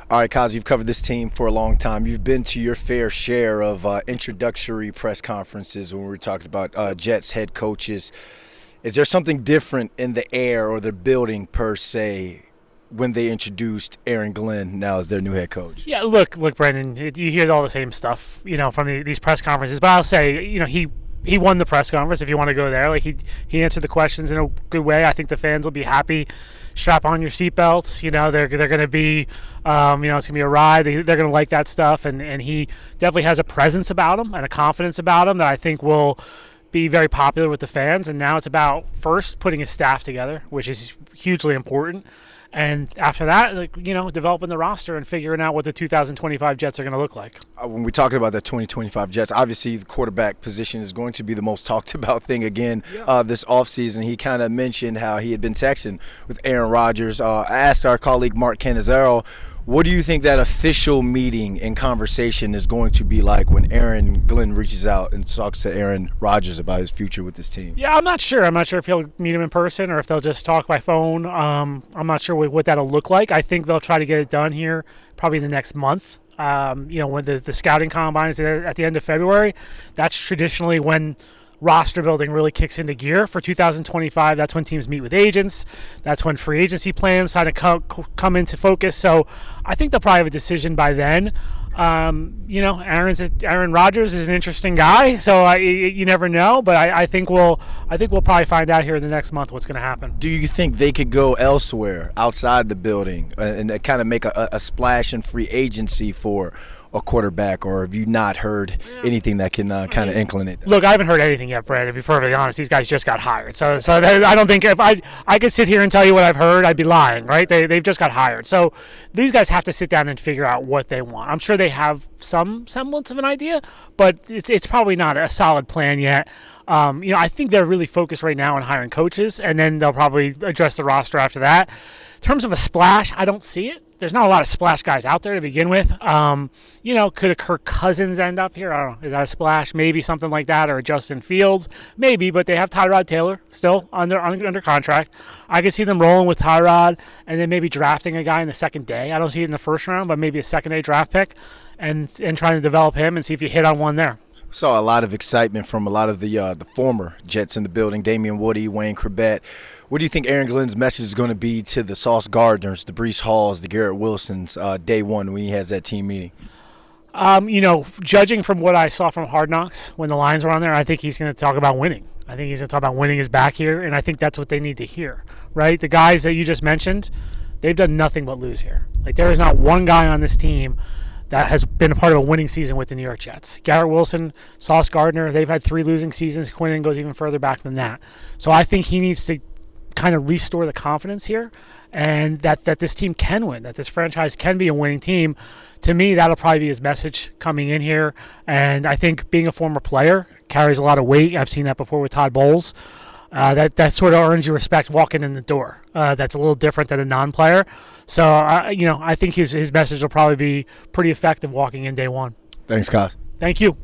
All right, Kaz, you've covered this team for a long time. You've been to your fair share of introductory press conferences when we're talking about Jets head coaches. Is there something different in the air or the building per se when they introduced Aaron Glenn now as their new head coach? Yeah, look, Brendan, you hear all the same stuff, from these press conferences. But I'll say, he won the press conference. If you want to go there, he answered the questions in a good way. I think the fans will be happy. Strap on your seatbelts. They're going to be, it's going to be a ride. They're going to like that stuff, and he definitely has a presence about him and a confidence about him that I think will be very popular with the fans. And now it's about first putting his staff together, which is hugely important. And after that, developing the roster and figuring out what the 2025 Jets are going to look like. When we're talking about the 2025 Jets, obviously the quarterback position is going to be the most talked about thing again this offseason. He kind of mentioned how he had been texting with Aaron Rodgers. I asked our colleague Mark Cannizzaro, what do you think that official meeting and conversation is going to be like when Aaron Glenn reaches out and talks to Aaron Rodgers about his future with this team? Yeah, I'm not sure. I'm not sure if he'll meet him in person or if they'll just talk by phone. I'm not sure what that'll look like. I think they'll try to get it done here probably the next month. When the scouting combine is at the end of February, that's traditionally when roster building really kicks into gear for 2025. That's when teams meet with agents. That's when free agency plans kind of come into focus. So I think they'll probably have a decision by then. Aaron Rodgers is an interesting guy, so you never know. But I think we'll probably find out here in the next month what's going to happen. Do you think they could go elsewhere outside the building and kind of make a splash in free agency for a quarterback, or have you not heard anything that can kind of inclinate that? Look, I haven't heard anything yet, Brad, to be perfectly honest. These guys just got hired. So I don't think if I could sit here and tell you what I've heard, I'd be lying, right? They've just got hired. So these guys have to sit down and figure out what they want. I'm sure they have some semblance of an idea, but it's probably not a solid plan yet. I think they're really focused right now on hiring coaches, and then they'll probably address the roster after that. In terms of a splash, I don't see it. There's not a lot of splash guys out there to begin with. Could a Kirk Cousins end up here? I don't know. Is that a splash? Maybe something like that, or a Justin Fields. Maybe, but they have Tyrod Taylor still under contract. I could see them rolling with Tyrod and then maybe drafting a guy in the second day. I don't see it in the first round, but maybe a second-day draft pick and trying to develop him and see if you hit on one there. Saw a lot of excitement from a lot of the former Jets in the building, Damian Woody, Wayne Corbett. What do you think Aaron Glenn's message is going to be to the Sauce Gardners, the Breece Halls, the Garrett Wilsons day one when he has that team meeting? Judging from what I saw from Hard Knocks when the Lions were on there, I think he's going to talk about winning. I think he's going to talk about winning is back here, and I think that's what they need to hear, right? The guys that you just mentioned, they've done nothing but lose here. There is not one guy on this team that has been a part of a winning season with the New York Jets. Garrett Wilson, Sauce Gardner, they've had 3 losing seasons. Quinnen goes even further back than that. So I think he needs to kind of restore the confidence here, and that this team can win, that this franchise can be a winning team. To me, that'll probably be his message coming in here. And I think being a former player carries a lot of weight. I've seen that before with Todd Bowles. That sort of earns you respect walking in the door. That's a little different than a non-player. So, I think his message will probably be pretty effective walking in day one. Thanks, Kaz. Thank you.